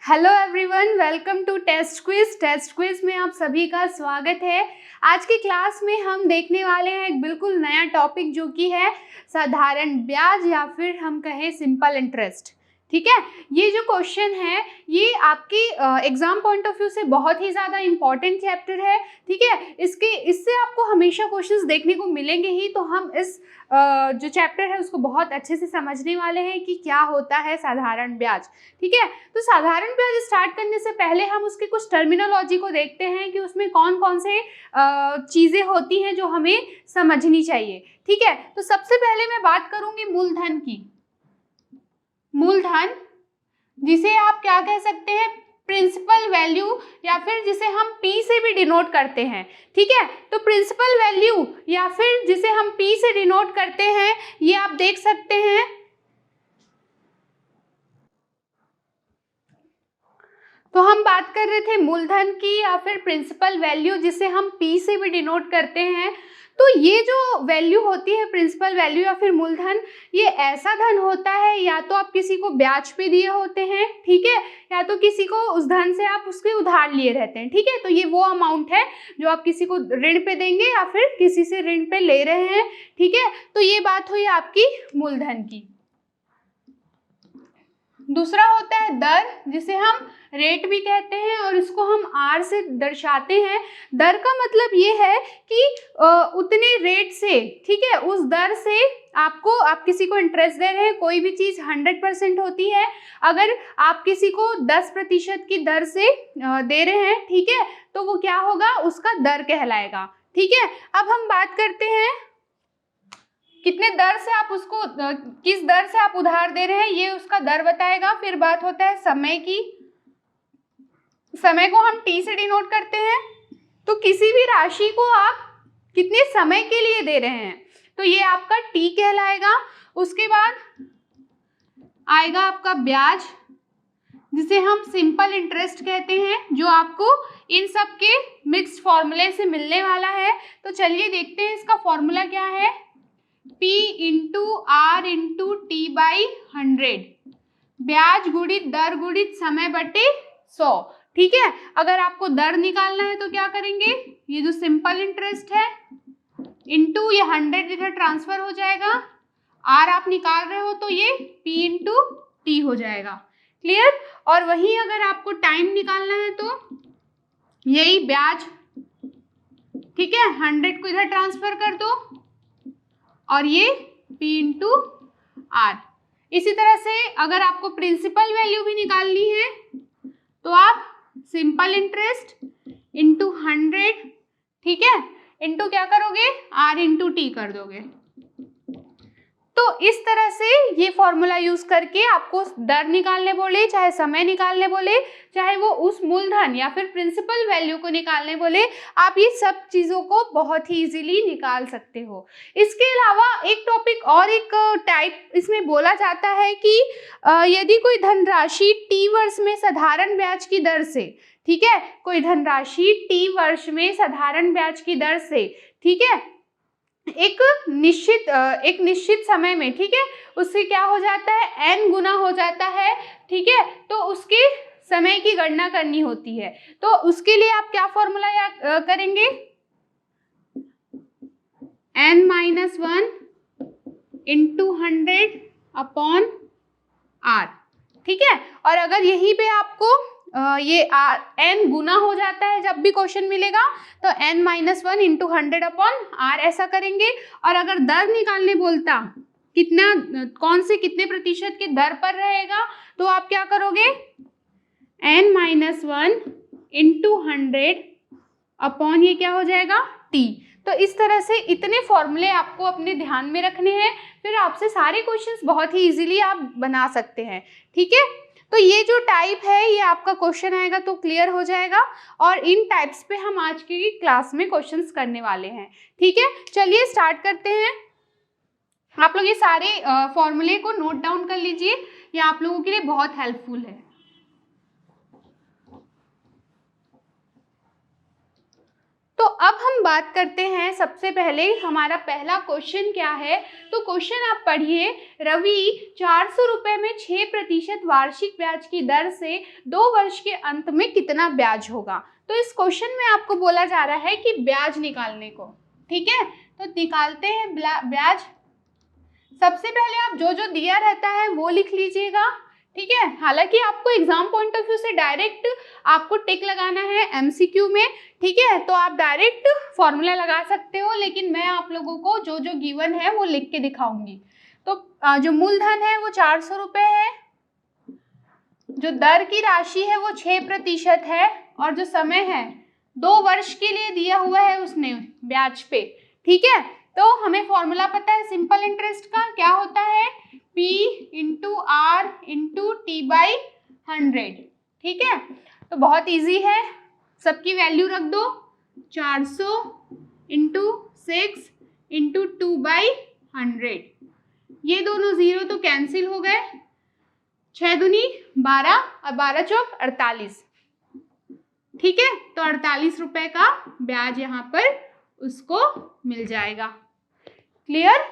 Hello everyone, welcome to test quiz. Test quiz में आप सभी का स्वागत है। आज की क्लास में हम देखने वाले हैं एक बिल्कुल नया टॉपिक जो कि है साधारण ब्याज या फिर हम कहें सिंपल इंटरेस्ट। ठीक है, ये जो क्वेश्चन है ये आपकी एग्जाम पॉइंट ऑफ व्यू से बहुत ही ज़्यादा इम्पॉर्टेंट चैप्टर है। ठीक है, इससे आपको हमेशा क्वेश्चंस देखने को मिलेंगे ही, तो हम इस जो चैप्टर है उसको बहुत अच्छे से समझने वाले हैं कि क्या होता है साधारण ब्याज। ठीक है, तो साधारण ब्याज स्टार्ट करने से पहले हम उसके कुछ टर्मिनोलॉजी को देखते हैं कि उसमें कौन कौन से चीज़ें होती हैं जो हमें समझनी चाहिए। ठीक है, तो सबसे पहले मैं बात करूंगी मूलधन की। मूलधन जिसे आप क्या कह सकते हैं, प्रिंसिपल वैल्यू, या फिर जिसे हम P से भी डिनोट करते हैं। ठीक है, तो प्रिंसिपल वैल्यू या फिर जिसे हम P से डिनोट करते हैं, ये आप देख सकते हैं। तो हम बात कर रहे थे मूलधन की या फिर प्रिंसिपल वैल्यू जिसे हम P से भी डिनोट करते हैं। तो ये जो वैल्यू होती है प्रिंसिपल वैल्यू या फिर मूलधन, ये ऐसा धन होता है या तो आप किसी को ब्याज पे दिए होते हैं, ठीक है, या तो किसी को उस धन से आप उसके उधार लिए रहते हैं। ठीक है, तो ये वो अमाउंट है जो आप किसी को ऋण पे देंगे या फिर किसी से ऋण पे ले रहे हैं। ठीक है, तो ये बात हुई आपकी मूलधन की। दूसरा होता है दर, जिसे हम रेट भी कहते हैं और इसको हम आर से दर्शाते हैं। दर का मतलब ये है कि उतने रेट से, ठीक है, उस दर से आप किसी को इंटरेस्ट दे रहे हैं। कोई भी चीज़ 100% होती है, अगर आप किसी को 10% की दर से दे रहे हैं, ठीक है, तो वो क्या होगा, उसका दर कहलाएगा। ठीक है, अब हम बात करते हैं कितने दर से आप उसको, किस दर से आप उधार दे रहे हैं, ये उसका दर बताएगा। फिर बात होता है समय की। समय को हम T से डिनोट करते हैं। तो किसी भी राशि को आप कितने समय के लिए दे रहे हैं, तो ये आपका T कहलाएगा। उसके बाद आएगा आपका ब्याज, जिसे हम सिंपल इंटरेस्ट कहते हैं, जो आपको इन सब के मिक्स्ड फॉर्मूले से मिलने वाला है। तो चलिए देखते हैं इसका फॉर्मूला क्या है। P into R into T by 100, ब्याज गुणित दर गुणित समय बटे 100। ठीक है, अगर आपको दर निकालना है तो क्या करेंगे, ये जो सिंपल इंटरेस्ट है इंटू ये 100 इधर ट्रांसफर हो जाएगा, आर आप निकाल रहे हो तो ये P इंटू टी हो जाएगा। क्लियर। और वहीं अगर आपको टाइम निकालना है तो यही ब्याज, ठीक है, 100 को इधर ट्रांसफर कर दो और ये P इंटू आर। इसी तरह से अगर आपको प्रिंसिपल वैल्यू भी निकालनी है तो आप सिंपल इंटरेस्ट इंटू 100, ठीक है, इंटू क्या करोगे, आर इंटू टी कर दोगे। तो इस तरह से ये फॉर्मूला यूज करके आपको दर निकालने बोले, चाहे समय निकालने बोले, चाहे वो उस मूलधन या फिर प्रिंसिपल वैल्यू को निकालने बोले, आप ये सब चीज़ों को बहुत ही इजीली निकाल सकते हो। इसके अलावा एक टॉपिक और एक टाइप इसमें बोला जाता है कि यदि कोई धनराशि T वर्ष में साधारण ब्याज की दर से, ठीक है, कोई धनराशि T वर्ष में साधारण ब्याज की दर से, ठीक है, एक निश्चित समय में, ठीक है, उससे क्या हो जाता है, n गुना हो जाता है। ठीक है, तो उसके समय की गणना करनी होती है। तो उसके लिए आप क्या फॉर्मूला करेंगे, n-1 इंटू 100 अपॉन r। ठीक है, और अगर यहीं पे आपको ये n गुना हो जाता है जब भी क्वेश्चन मिलेगा, तो n-1 इंटू 100 अपॉन r ऐसा करेंगे। और अगर दर निकालने बोलता कितना, कौन से कितने प्रतिशत के दर पर रहेगा, तो आप क्या करोगे, n-1 इंटू 100 अपॉन ये क्या हो जाएगा, t। तो इस तरह से इतने फॉर्मूले आपको अपने ध्यान में रखने हैं, फिर आपसे सारे क्वेश्चंस बहुत ही इजीली आप बना सकते हैं। ठीक है, तो ये जो टाइप है ये आपका क्वेश्चन आएगा तो क्लियर हो जाएगा, और इन टाइप्स पे हम आज की क्लास में क्वेश्चंस करने वाले हैं। ठीक है, चलिए स्टार्ट करते हैं। आप लोग ये सारे फॉर्मूले को नोट डाउन कर लीजिए, ये आप लोगों के लिए बहुत हेल्पफुल है। तो अब हम बात करते हैं, सबसे पहले हमारा पहला क्वेश्चन क्या है। तो क्वेश्चन आप पढ़िए, रवि 400 रुपये में 6% वार्षिक ब्याज की दर से 2 वर्ष के अंत में कितना ब्याज होगा। तो इस क्वेश्चन में आपको बोला जा रहा है कि ब्याज निकालने को, ठीक है। तो निकालते हैं ब्याज। सबसे पहले आप जो जो दिया रहता है वो लिख लीजिएगा, ठीक है। हालांकि आपको एग्जाम पॉइंट ऑफ व्यू से डायरेक्ट आपको टिक लगाना है एमसीक्यू में, ठीक है। तो आप डायरेक्ट फॉर्मूला लगा सकते हो, लेकिन मैं आप लोगों को जो जो गिवन है वो लिख के दिखाऊंगी। तो जो मूलधन है वो 400 रुपये है, जो दर की राशि है वो 6% है, और जो समय है 2 वर्ष के लिए दिया हुआ है उसने ब्याज पे, ठीक है। तो हमें फॉर्मूला पता है सिंपल इंटरेस्ट का, क्या होता है, P into R into T by 100, ठीक है। तो बहुत इजी है, सबकी वैल्यू रख दो, 400 इंटू 6 इंटू 2/100, ये दोनों जीरो तो कैंसिल हो गए, 6 दूनी 12 और 12 चौक 48, ठीक है। तो 48 रुपए का ब्याज यहाँ पर उसको मिल जाएगा। क्लियर।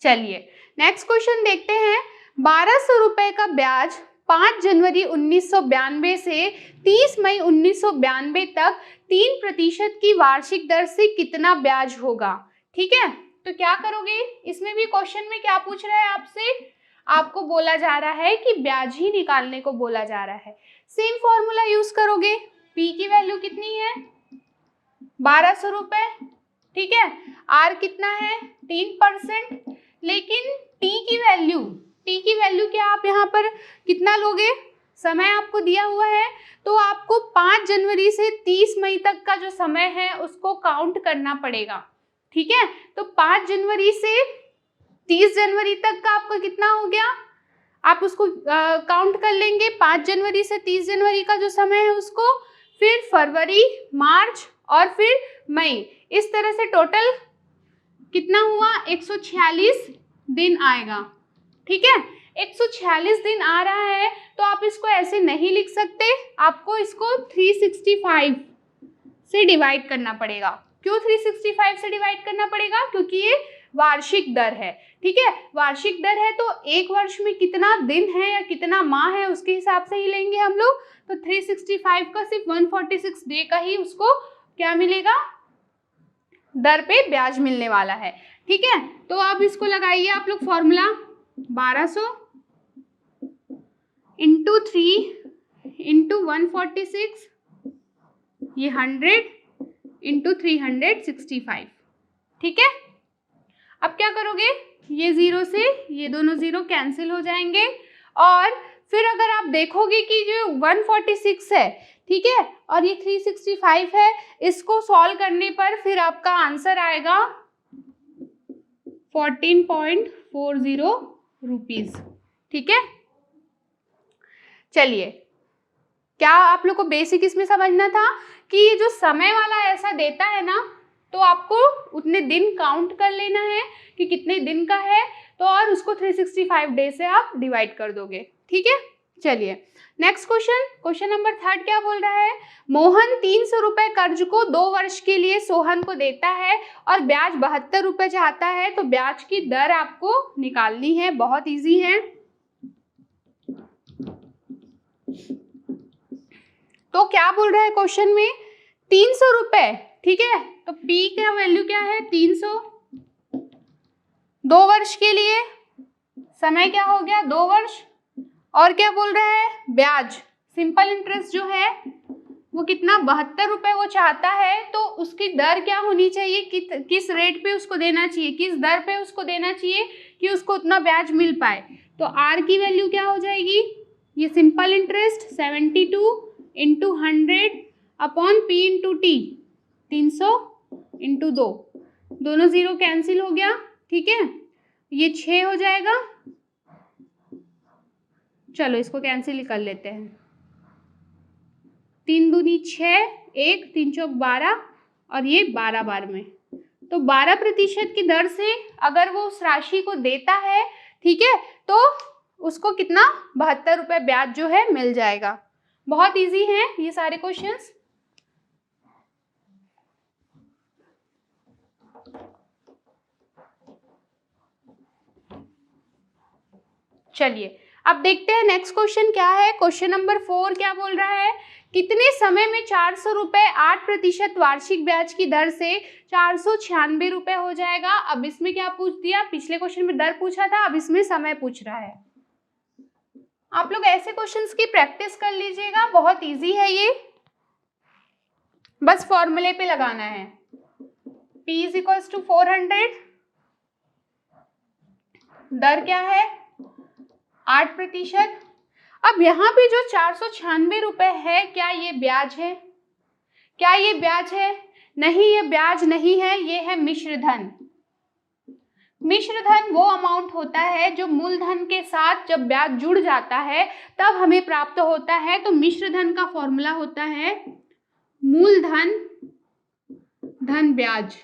चलिए नेक्स्ट क्वेश्चन देखते हैं। 1200 रुपए का ब्याज 5 जनवरी 1992 से 30 मई 1992 तक 3% की वार्षिक दर से कितना ब्याज होगा, ठीक है। तो क्या करोगे, इसमें भी क्वेश्चन में क्या पूछ रहा है आपसे, आपको बोला जा रहा है कि ब्याज ही निकालने को बोला जा रहा है। सेम फॉर्मूला यूज करोगे, P की वैल्यू कितनी है 1200 रुपए, ठीक है। R कितना है 3%, लेकिन T की वैल्यू क्या आप यहाँ पर कितना लोगे, समय आपको दिया हुआ है, तो आपको 5 जनवरी से 30 मई तक का जो समय है उसको काउंट करना पड़ेगा, ठीक है। तो 5 जनवरी से 30 जनवरी तक का आपका कितना हो गया, आप उसको काउंट कर लेंगे, 5 जनवरी से 30 जनवरी का जो समय है उसको, फिर फरवरी, मार्च और फिर मई, इस तरह से टोटल कितना हुआ 146 दिन आएगा, ठीक है। 146 दिन आ रहा है, तो आप इसको ऐसे नहीं लिख सकते, आपको इसको 365 से डिवाइड करना पड़ेगा। क्यों 365 से डिवाइड करना पड़ेगा, क्योंकि ये वार्षिक दर है, ठीक है। वार्षिक दर है तो एक वर्ष में कितना दिन है या कितना माह है उसके हिसाब से ही लेंगे हम लोग। तो 365 का सिर्फ 146 डे का ही उसको क्या मिलेगा, दर पे ब्याज मिलने वाला है, ठीक है। तो अब इसको लगाइए आप लोग फॉर्मूला, 1200 इंटू 3 इंटू 146, ये 100 इंटू 365, ठीक है। अब क्या करोगे, ये जीरो से ये दोनों जीरो कैंसिल हो जाएंगे, और फिर अगर आप देखोगे कि जो 146 है, ठीक है, और ये 365 है, इसको सॉल्व करने पर फिर आपका आंसर आएगा 14.40 रुपीज, ठीक है। चलिए, क्या आप लोग को बेसिक इसमें समझना था कि ये जो समय वाला ऐसा देता है ना, तो आपको उतने दिन काउंट कर लेना है कि कितने दिन का है, तो और उसको 365 डे से आप डिवाइड कर दोगे, ठीक है। चलिए नेक्स्ट क्वेश्चन नंबर 3 क्या बोल रहा है, मोहन 300 रुपए कर्ज को 2 वर्ष के लिए सोहन को देता है और ब्याज 72 रुपए चाहता है, तो ब्याज की दर आपको निकालनी है, बहुत इजी है। तो क्या बोल रहा है क्वेश्चन में, 300 रुपए, ठीक है। तो P का वैल्यू क्या है 300, 2 वर्ष के लिए, समय क्या हो गया 2 वर्ष, और क्या बोल रहा है, ब्याज सिंपल इंटरेस्ट जो है वो कितना 72 रुपए वो चाहता है, तो उसकी दर क्या होनी चाहिए, किस रेट पे उसको देना चाहिए, किस दर पे उसको देना चाहिए कि उसको उतना ब्याज मिल पाए। तो R की वैल्यू क्या हो जाएगी, ये simple interest 72 into 100 upon P into T, 300 into 2, दोनों जीरो कैंसिल हो गया, ठीक है। ये 6 हो जाएगा, चलो इसको कैंसिल कर लेते हैं, 3 दूनी 6, 1 3 चौक 12, और ये 12 बार में, तो 12% की दर से अगर वो उस राशि को देता है, ठीक है, तो उसको कितना 72 रुपये ब्याज जो है मिल जाएगा। बहुत इजी हैं ये सारे क्वेश्चंस। चलिए अब देखते हैं नेक्स्ट क्वेश्चन क्या है। क्वेश्चन नंबर 4 क्या बोल रहा है, कितने समय में 400 रुपये 8% वार्षिक ब्याज की दर से 496 रुपये हो जाएगा। अब इसमें क्या पूछ दिया, पिछले क्वेश्चन में दर पूछा था, अब इसमें समय पूछ रहा है। आप लोग ऐसे क्वेश्चंस की प्रैक्टिस कर लीजिएगा, बहुत इजी है ये, बस फॉर्मूले पे लगाना है। P = 400, दर क्या है 8%। अब यहाँ पे जो 496 रुपये है, क्या ये ब्याज है, क्या ये ब्याज है? नहीं, ये ब्याज नहीं है, ये है मिश्र धन। मिश्र धन वो अमाउंट होता है जो मूलधन के साथ जब ब्याज जुड़ जाता है तब हमें प्राप्त होता है। तो मिश्र धन का फॉर्मूला होता है मूलधन धन ब्याज,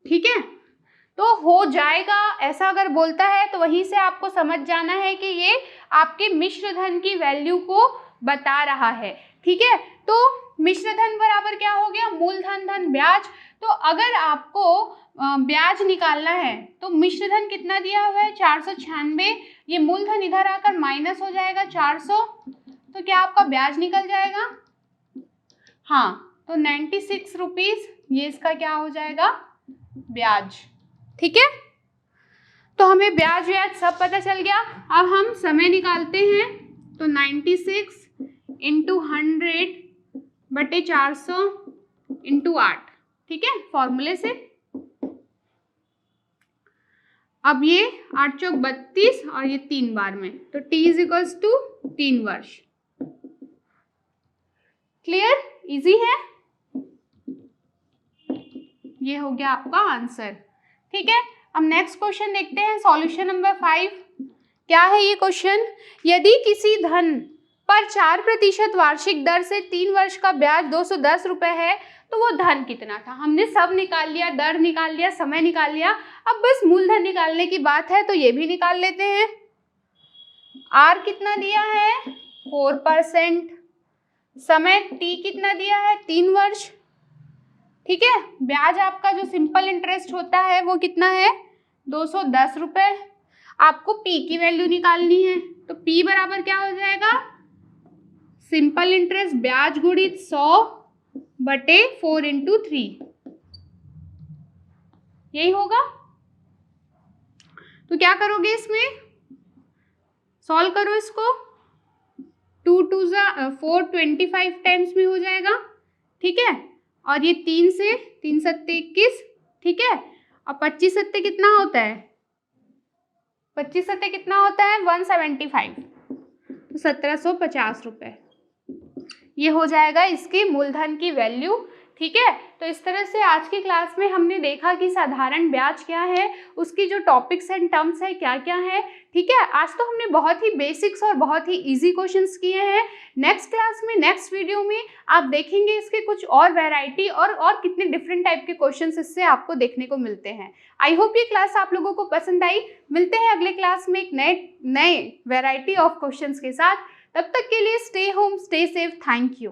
ठीक है। तो हो जाएगा ऐसा अगर बोलता है तो वहीं से आपको समझ जाना है कि ये आपके मिश्र धन की वैल्यू को बता रहा है, ठीक है। तो मिश्र धन बराबर क्या हो गया, मूलधन धन ब्याज। तो अगर आपको ब्याज निकालना है तो मिश्र धन कितना दिया हुआ है 496, ये मूलधन इधर आकर माइनस हो जाएगा 400, तो क्या आपका ब्याज निकल जाएगा, हाँ, तो 96 रुपीज ये इसका क्या हो जाएगा ब्याज, ठीक है। तो हमें ब्याज व्याज सब पता चल गया। अब हम समय निकालते हैं, तो 96 × 100/400 × 8, ठीक है, फॉर्मूले से। अब ये 8 चौक 32 और ये 3 बार में, तो T = 3 वर्ष। क्लियर, इजी है, ये हो गया आपका आंसर, ठीक है। अब नेक्स्ट क्वेश्चन देखते हैं, सॉल्यूशन नंबर 5। क्या है ये क्वेश्चन, यदि किसी धन पर 4% वार्षिक दर से 3 वर्ष का ब्याज 210 रुपये है तो वो धन कितना था। हमने सब निकाल लिया, दर निकाल लिया, समय निकाल लिया, अब बस मूलधन निकालने की बात है, तो ये भी निकाल लेते हैं। R कितना दिया है 4%, समय T कितना दिया है 3 वर्ष, ठीक है। ब्याज आपका जो सिंपल इंटरेस्ट होता है वो कितना है 210 रुपये। आपको P की वैल्यू निकालनी है, तो P बराबर क्या हो जाएगा, सिंपल इंटरेस्ट ब्याज गुणित 100/4 × 3, यही होगा। तो क्या करोगे, इसमें सॉल्व करो इसको, 2 × 2 = 4, 25 टाइम्स में हो जाएगा, ठीक है। और ये 3 से 3 × 7 = 21, ठीक है। और 25 × 7 कितना होता है, 25 × 7 कितना होता है 175, तो 1750 रुपये, ये हो जाएगा इसकी मूलधन की वैल्यू, ठीक है। तो इस तरह से आज की क्लास में हमने देखा कि साधारण ब्याज क्या है, उसकी जो टॉपिक्स एंड टर्म्स है क्या क्या है, ठीक है। आज तो हमने बहुत ही बेसिक्स और बहुत ही इजी क्वेश्चंस किए हैं। नेक्स्ट क्लास में, नेक्स्ट वीडियो में आप देखेंगे इसके कुछ और वैरायटी और कितने डिफरेंट टाइप के क्वेश्चंस इससे आपको देखने को मिलते हैं। आई होप ये क्लास आप लोगों को पसंद आई। मिलते हैं अगले क्लास में एक नए वैरायटी ऑफ क्वेश्चंस के साथ। तब तक के लिए stay home, stay safe, thank you.